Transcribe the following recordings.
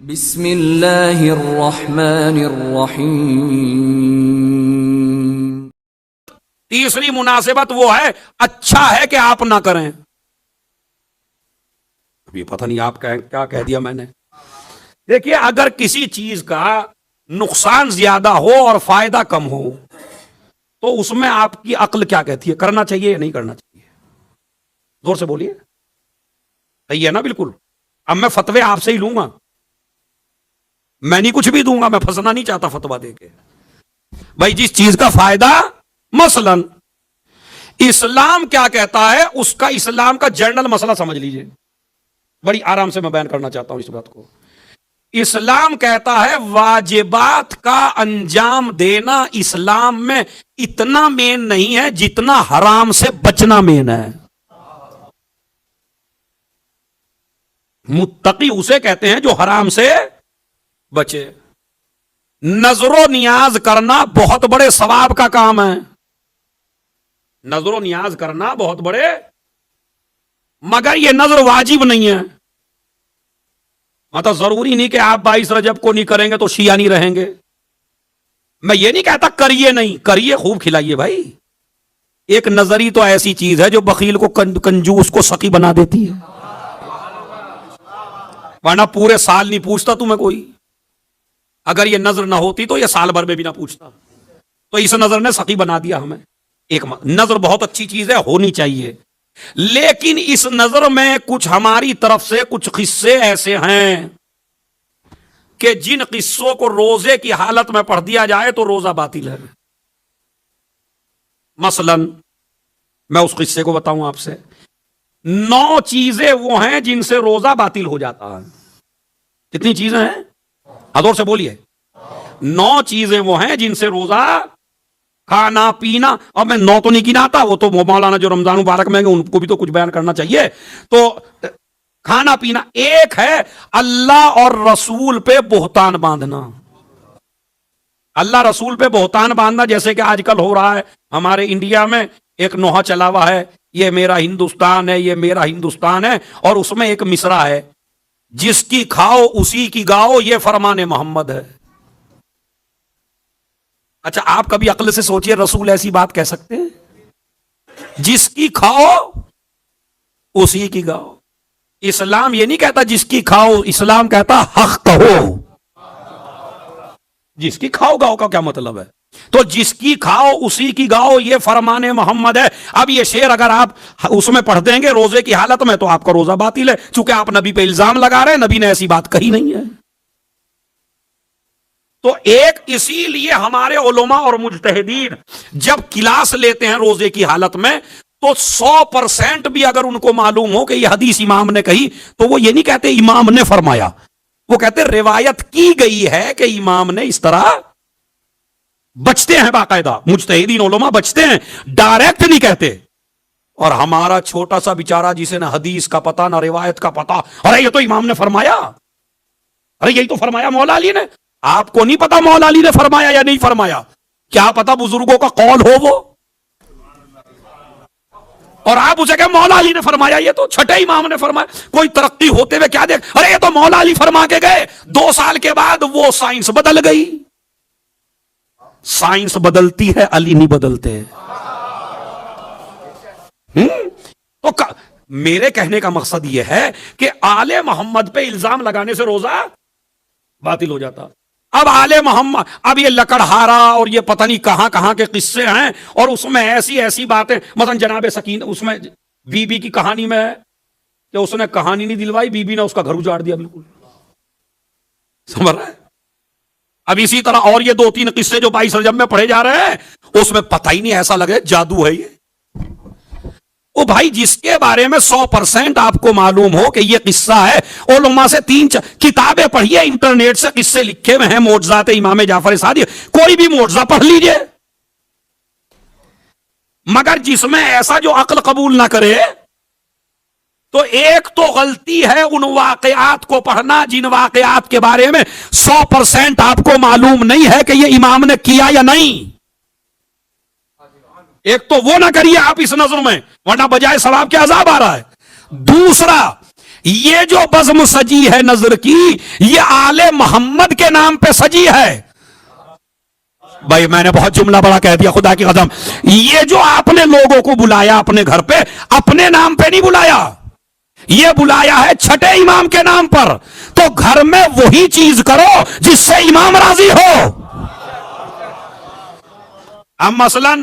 بسم اللہ الرحمن الرحیم۔ تیسری مناسبت وہ ہے اچھا ہے کہ آپ نہ کریں۔ ابھی پتہ نہیں آپ کیا کہہ دیا میں نے۔ دیکھیے، اگر کسی چیز کا نقصان زیادہ ہو اور فائدہ کم ہو تو اس میں آپ کی عقل کیا کہتی ہے، کرنا چاہیے یا نہیں کرنا چاہیے؟ زور سے بولیے، صحیح ہے نا؟ بالکل۔ اب میں فتوے آپ سے ہی لوں گا، میں نہیں کچھ بھی دوں گا، میں پھنسنا نہیں چاہتا فتوا دے کے۔ بھائی جس چیز کا فائدہ، مثلا اسلام کیا کہتا ہے، اس کا اسلام کا جنرل مسئلہ سمجھ لیجئے، بڑی آرام سے میں بیان کرنا چاہتا ہوں اس بات کو۔ اسلام کہتا ہے واجبات کا انجام دینا اسلام میں اتنا مین نہیں ہے جتنا حرام سے بچنا مین ہے۔ متقی اسے کہتے ہیں جو حرام سے بچے۔ نظر و نیاز کرنا بہت بڑے ثواب کا کام ہے۔ نظر و نیاز کرنا بہت بڑے، مگر یہ نظر واجب نہیں ہے۔ مطلب ضروری نہیں کہ آپ 22 رجب کو نہیں کریں گے تو شیعہ نہیں رہیں گے۔ میں یہ نہیں کہتا کریے نہیں، کریے، خوب کھلائیے بھائی۔ ایک نظری تو ایسی چیز ہے جو بخیل کو کنجوس کو سخی بنا دیتی ہے، ورنہ پورے سال نہیں پوچھتا تمہیں کوئی۔ اگر یہ نظر نہ ہوتی تو یہ سال بھر میں بھی نہ پوچھتا۔ تو اس نظر نے سخی بنا دیا ہمیں۔ ایک نظر بہت اچھی چیز ہے، ہونی چاہیے، لیکن اس نظر میں کچھ ہماری طرف سے کچھ قصے ایسے ہیں کہ جن قصوں کو روزے کی حالت میں پڑھ دیا جائے تو روزہ باطل ہے۔ مثلا میں اس قصے کو بتاؤں آپ سے۔ 9 چیزیں وہ ہیں جن سے روزہ باطل ہو جاتا ہے۔ کتنی چیزیں ہیں؟ حضور سے بولیے۔ 9 چیزیں وہ ہیں جن سے روزہ، کھانا پینا، اور میں 9 تو نہیں گناتا، وہ تو مولانا جو رمضان مبارک میں ان کو بھی تو کچھ بیان کرنا چاہیے۔ تو کھانا پینا ایک ہے، اللہ اور رسول پہ بہتان باندھنا۔ اللہ رسول پہ بہتان باندھنا، جیسے کہ آج کل ہو رہا ہے ہمارے انڈیا میں، ایک نوحہ چلا ہوا ہے، یہ میرا ہندوستان ہے، یہ میرا ہندوستان ہے، اور اس میں ایک مصرع ہے، جس کی کھاؤ اسی کی گاؤ، یہ فرمان محمد ہے۔ اچھا، آپ کبھی عقل سے سوچئے رسول ایسی بات کہہ سکتے ہیں؟ جس کی کھاؤ اسی کی گاؤ۔ اسلام یہ نہیں کہتا جس کی کھاؤ، اسلام کہتا حق کہو۔ جس کی کھاؤ گاؤ کا کیا مطلب ہے؟ تو جس کی کھاؤ اسی کی گاؤ، یہ فرمان محمد ہے۔ اب یہ شعر اگر آپ اس میں پڑھ دیں گے روزے کی حالت میں تو آپ کا روزہ باطل ہے، چونکہ آپ نبی پہ الزام لگا رہے ہیں، نبی نے ایسی بات کہی نہیں ہے۔ تو ایک اسی لیے ہمارے علماء اور مجتہدین جب کلاس لیتے ہیں روزے کی حالت میں تو 100% بھی اگر ان کو معلوم ہو کہ یہ حدیث امام نے کہی تو وہ یہ نہیں کہتے امام نے فرمایا، وہ کہتے روایت کی گئی ہے کہ امام نے اس طرح۔ بچتے ہیں، باقاعدہ مجتہدین علماء بچتے ہیں، ڈائریکٹ نہیں کہتے۔ اور ہمارا چھوٹا سا بیچارہ جسے نہ حدیث کا پتہ نہ روایت کا پتہ، ارے یہ تو امام نے فرمایا، ارے یہی تو فرمایا مولا علی نے۔ آپ کو نہیں پتا مولا علی نے فرمایا یا نہیں فرمایا، کیا پتا بزرگوں کا قول ہو وہ، اور آپ اسے کہ مولا علی نے فرمایا، یہ تو چھٹے امام نے فرمایا۔ کوئی ترقی ہوتے ہوئے کیا دیکھ، ارے یہ تو مولا علی فرما کے گئے، 2 سال کے بعد وہ سائنس بدل گئی۔ سائنس بدلتی ہے، علی نہیں بدلتے۔ تو میرے کہنے کا مقصد یہ ہے کہ آل محمد پہ الزام لگانے سے روزہ باطل ہو جاتا۔ اب آل محمد، اب یہ لکڑہارا اور یہ پتہ نہیں کہاں کہاں کے قصے ہیں، اور اس میں ایسی ایسی باتیں، مثلا جناب سکینہ، اس میں بی بی کی کہانی میں ہے کہ اس نے کہانی نہیں دلوائی، بی بی نے اس کا گھر اجاڑ دیا، بالکل سمجھ رہا ہے۔ اب اسی طرح اور یہ 2-3 قصے جو 22 رجب میں پڑھے جا رہے ہیں، اس میں پتہ ہی نہیں، ایسا لگے جادو ہے یہ۔ او بھائی، جس کے بارے میں 100% آپ کو معلوم ہو کہ یہ قصہ ہے، علماء سے 3 کتابیں پڑھیے، انٹرنیٹ سے قصے لکھے ہوئے ہیں، معجزات امام جعفر صادق، کوئی بھی معجزہ پڑھ لیجئے، مگر جس میں ایسا جو عقل قبول نہ کرے، تو ایک تو غلطی ہے ان واقعات کو پڑھنا جن واقعات کے بارے میں 100% آپ کو معلوم نہیں ہے کہ یہ امام نے کیا یا نہیں۔ ایک تو وہ نہ کریے آپ اس نظر میں، ورنہ بجائے ثواب کے عذاب آ رہا ہے۔ دوسرا، یہ جو بزم سجی ہے نظر کی، یہ آل محمد کے نام پہ سجی ہے. بھائی میں نے بہت جملہ بڑا کہہ دیا، خدا کی قسم. یہ جو آپ نے لوگوں کو بلایا اپنے گھر پہ، اپنے نام پہ نہیں بلایا، یہ بلایا ہے چھٹے امام کے نام پر. تو گھر میں وہی چیز کرو جس سے امام راضی ہو. اب مثلاً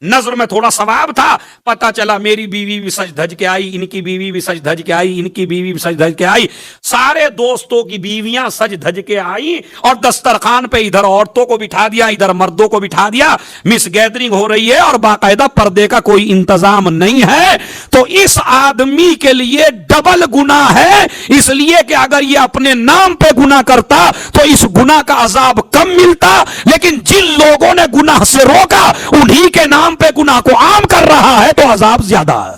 نظر میں تھوڑا ثواب تھا، پتا چلا میری بیوی بھی سج دھج کے آئی، ان کی بیوی بھی سج دھج کے آئی، ان کی بیوی بھی سج دھج کے آئی، سارے دوستوں کی بیویاں سج دھج کے آئی، اور دسترخوان پہ ادھر عورتوں کو بٹھا دیا، ادھر مردوں کو بٹھا دیا، مس گیدرنگ ہو رہی ہے اور باقاعدہ پردے کا کوئی انتظام نہیں ہے. تو اس آدمی کے لیے ڈبل گناہ ہے، اس لیے کہ اگر یہ اپنے نام پہ گناہ کرتا تو اس گناہ کا عذاب کم ملتا، لیکن جن لوگوں نے گناہ سے روکا انہی کے نام پہ گناہ کو عام کر رہا ہے تو عذاب زیادہ ہے.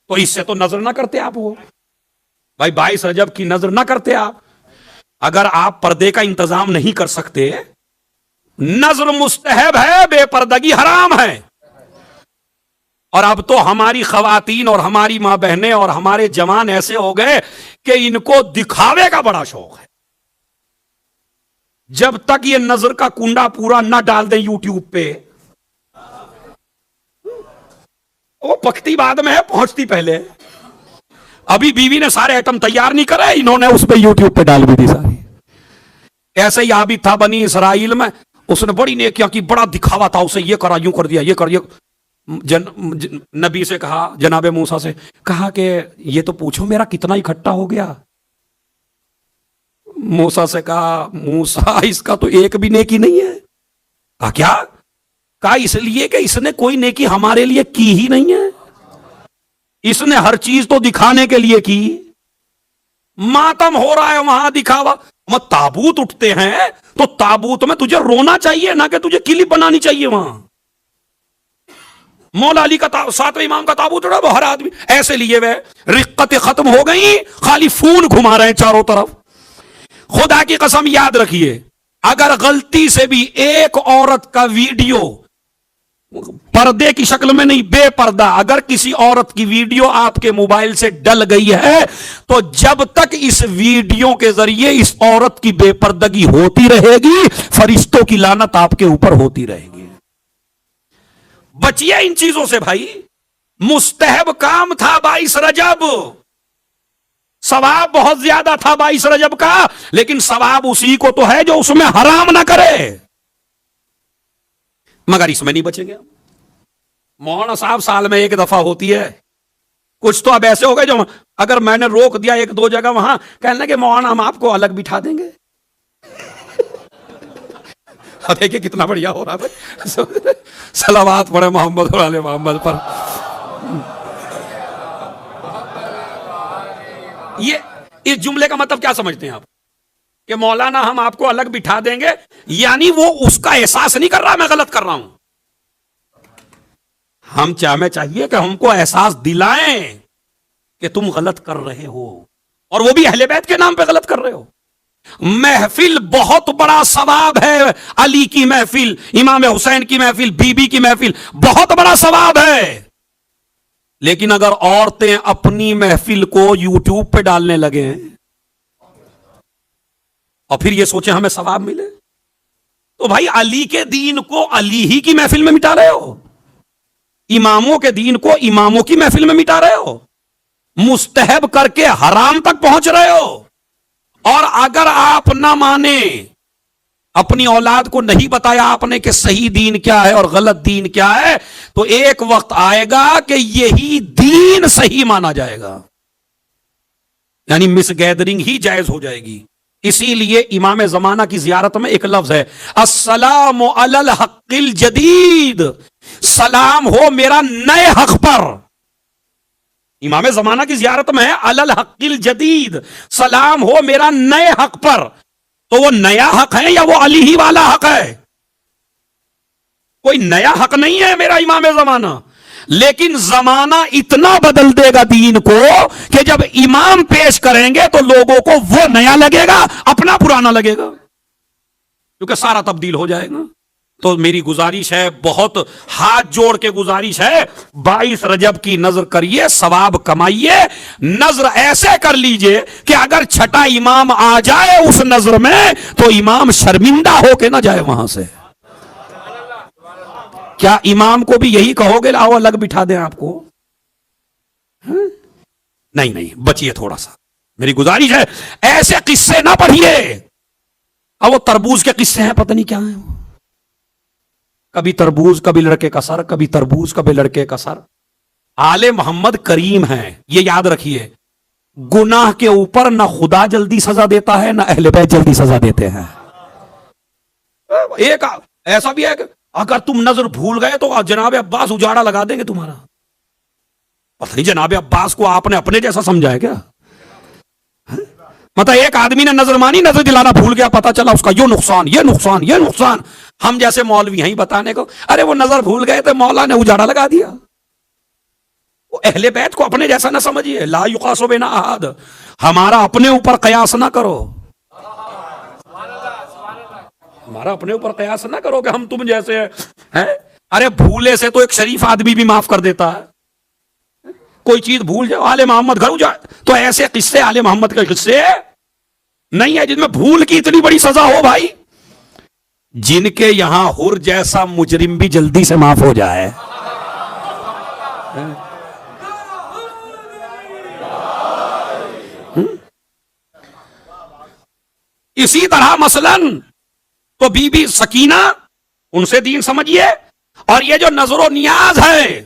تو اس سے تو نظر نہ کرتے آپ. وہ بھائی 22 رجب کی نظر نہ کرتے آپ. اگر آپ پردے کا انتظام نہیں کر سکتے، نظر مستحب ہے، بے پردگی حرام ہے. اور اب تو ہماری خواتین اور ہماری ماں بہنیں اور ہمارے جوان ایسے ہو گئے کہ ان کو دکھاوے کا بڑا شوق ہے. جب تک یہ نظر کا کنڈا پورا نہ ڈال دیں یوٹیوب پہ، وہ پکتی بعد میں ہے، پہنچتی پہلے. ابھی بیوی نے سارے ایٹم تیار نہیں کرے، انہوں نے اس پہ یوٹیوب پہ ڈال بھی دی ساری. ایسے ہی عابد تھا بنی اسرائیل میں، اس نے بڑی نیکیاں کی، بڑا دکھاوا تھا، اسے یہ کرا، یوں کر دیا، یہ کر دیا. نبی سے کہا، جناب موسیٰ سے کہا کہ یہ تو پوچھو میرا کتنا اکٹھا ہو گیا. موسیٰ سے کہا موسیٰ اس کا تو ایک بھی نیکی نہیں ہے. کہا کیا؟ کہا اس لیے کہ اس نے کوئی نیکی ہمارے لیے کی ہی نہیں ہے، اس نے ہر چیز تو دکھانے کے لیے کی. ماتم ہو رہا ہے وہاں دکھاوا. تابوت اٹھتے ہیں تو تابوت میں تجھے رونا چاہیے نہ کہ تجھے کلپ بنانی چاہیے. وہاں مولا علی کا 7ویں امام کا تابوت اٹھا، وہ ہر آدمی ایسے لیے ہوئے، رقت ختم ہو گئی، خالی فون گھما رہے ہیں چاروں طرف. خدا کی قسم یاد رکھیے، اگر غلطی سے بھی ایک عورت کا ویڈیو، پردے کی شکل میں نہیں، بے پردہ، اگر کسی عورت کی ویڈیو آپ کے موبائل سے ڈل گئی ہے تو جب تک اس ویڈیو کے ذریعے اس عورت کی بے پردگی ہوتی رہے گی، فرشتوں کی لعنت آپ کے اوپر ہوتی رہے گی. بچیے ان چیزوں سے بھائی. مستحب کام تھا 22 رجب، ثواب بہت زیادہ تھا 22 رجب کا، لیکن ثواب اسی کو تو ہے جو اس میں حرام نہ کرے. مگر اس میں نہیں بچیں گے. مولانا صاحب سال میں ایک دفعہ ہوتی ہے. کچھ تو اب ایسے ہو گئے جو اگر میں نے روک دیا 1-2 جگہ وہاں، کہنے لگے مولانا ہم آپ کو الگ بٹھا دیں گے. دیکھیں کتنا بڑھیا ہو رہا ہے. صلوات پڑھے محمد اور آل محمد پر. یہ اس جملے کا مطلب کیا سمجھتے ہیں آپ؟ کہ مولانا ہم آپ کو الگ بٹھا دیں گے، یعنی وہ اس کا احساس نہیں کر رہا میں غلط کر رہا ہوں. ہم چاہیے کہ ہم کو احساس دلائیں کہ تم غلط کر رہے ہو، اور وہ بھی اہل بیت کے نام پہ غلط کر رہے ہو. محفل بہت بڑا ثواب ہے. علی کی محفل، امام حسین کی محفل، بی بی کی محفل، بہت بڑا ثواب ہے. لیکن اگر عورتیں اپنی محفل کو یوٹیوب پہ ڈالنے لگے ہیں اور پھر یہ سوچیں ہمیں ثواب ملے، تو بھائی علی کے دین کو علی ہی کی محفل میں مٹا رہے ہو، اماموں کے دین کو اماموں کی محفل میں مٹا رہے ہو، مستحب کر کے حرام تک پہنچ رہے ہو. اور اگر آپ نہ مانے، اپنی اولاد کو نہیں بتایا آپ نے کہ صحیح دین کیا ہے اور غلط دین کیا ہے، تو ایک وقت آئے گا کہ یہی دین صحیح مانا جائے گا، یعنی مس گیدرنگ ہی جائز ہو جائے گی. اسی لیے امام زمانہ کی زیارت میں ایک لفظ ہے، السلام علی الحق الجدید، سلام ہو میرا نئے حق پر. امام زمانہ کی زیارت میں ہے علی الحق الجدید، سلام ہو میرا نئے حق پر. تو وہ نیا حق ہے یا وہ علی ہی والا حق ہے؟ کوئی نیا حق نہیں ہے میرا امام زمانہ، لیکن زمانہ اتنا بدل دے گا دین کو کہ جب امام پیش کریں گے تو لوگوں کو وہ نیا لگے گا، اپنا پرانا لگے گا، کیونکہ سارا تبدیل ہو جائے گا. تو میری گزارش ہے، بہت ہاتھ جوڑ کے گزارش ہے، 22 رجب کی نظر کریے، ثواب کمائیے، نظر ایسے کر لیجئے کہ اگر چھٹا امام آ جائے اس نظر میں تو امام شرمندہ ہو کے نہ جائے وہاں سے۔ کیا امام کو بھی یہی کہو گے لاؤ الگ بٹھا دیں آپ کو؟ نہیں، بچیے تھوڑا سا، میری گزارش ہے ایسے قصے نہ پڑھیے۔ اب وہ تربوز کے قصے ہیں، پتہ نہیں کیا ہیں وہ، کبھی تربوز کبھی لڑکے کا سر، کبھی تربوز کبھی لڑکے کا سر۔ آل محمد کریم ہیں، یہ یاد رکھیے، گناہ کے اوپر نہ خدا جلدی سزا دیتا ہے نہ اہل بیت جلدی سزا دیتے ہیں۔ ایک ایسا بھی ہے کہ اگر تم نظر بھول گئے تو جناب عباس اجاڑا لگا دیں گے تمہارا۔ پتہ نہیں جناب عباس کو آپ نے اپنے جیسا سمجھا ہے کیا؟ مطلب ایک آدمی نے نظر مانی، نظر دلانا بھول گیا، پتا چلا اس کا یہ نقصان یہ نقصان یہ نقصان۔ ہم جیسے مولوی ہیں بتانے کو، ارے وہ نظر بھول گئے تو مولا نے اجاڑا لگا دیا۔ وہ اہل بیت کو اپنے جیسا نہ سمجھیے، لا یقاس بین احد، ہمارا اپنے اوپر قیاس نہ کرو، ہمارا اپنے اوپر قیاس نہ کرو کہ ہم تم جیسے ہیں۔ ارے بھولے سے تو ایک شریف آدمی بھی معاف کر دیتا ہے، کوئی چیز بھول جائے، آل محمد گھر اجاڑ، تو ایسے قصے آل محمد کے قصے نہیں ہے جن میں بھول کی اتنی بڑی سزا ہو بھائی، جن کے یہاں حر جیسا مجرم بھی جلدی سے معاف ہو جائے۔ اسی طرح مثلاً تو بی بی سکینہ، ان سے دین سمجھیے، اور یہ جو نظر و نیاز ہے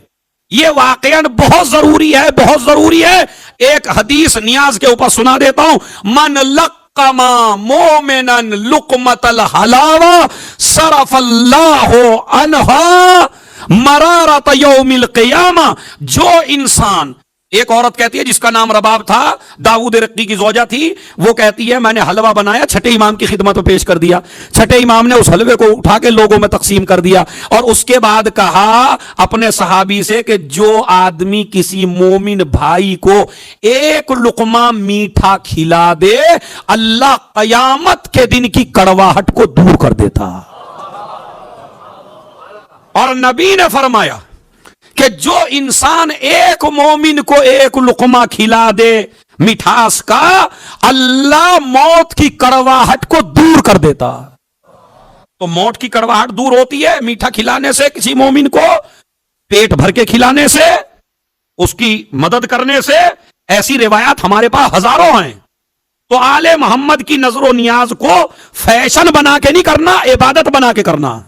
یہ واقعاً بہت ضروری ہے، بہت ضروری ہے۔ ایک حدیث نیاز کے اوپر سنا دیتا ہوں، من لقما مومنا لقمۃ الحلاوہ صرف اللہ عنہا مرارۃ یوم القیامہ۔ جو انسان، ایک عورت کہتی ہے جس کا نام رباب تھا، داؤد رقی کی زوجہ تھی، وہ کہتی ہے میں نے حلوہ بنایا، چھٹے امام کی خدمت میں پیش کر دیا، چھٹے امام نے اس حلوے کو اٹھا کے لوگوں میں تقسیم کر دیا، اور اس کے بعد کہا اپنے صحابی سے کہ جو آدمی کسی مومن بھائی کو ایک لقمہ میٹھا کھلا دے، اللہ قیامت کے دن کی کڑواہٹ کو دور کر دیتا۔ اور نبی نے فرمایا کہ جو انسان ایک مومن کو ایک لقمہ کھلا دے مٹھاس کا، اللہ موت کی کڑواہٹ کو دور کر دیتا۔ تو موت کی کڑواہٹ دور ہوتی ہے میٹھا کھلانے سے، کسی مومن کو پیٹ بھر کے کھلانے سے، اس کی مدد کرنے سے۔ ایسی روایات ہمارے پاس ہزاروں ہیں۔ تو آل محمد کی نظر و نیاز کو فیشن بنا کے نہیں کرنا، عبادت بنا کے کرنا۔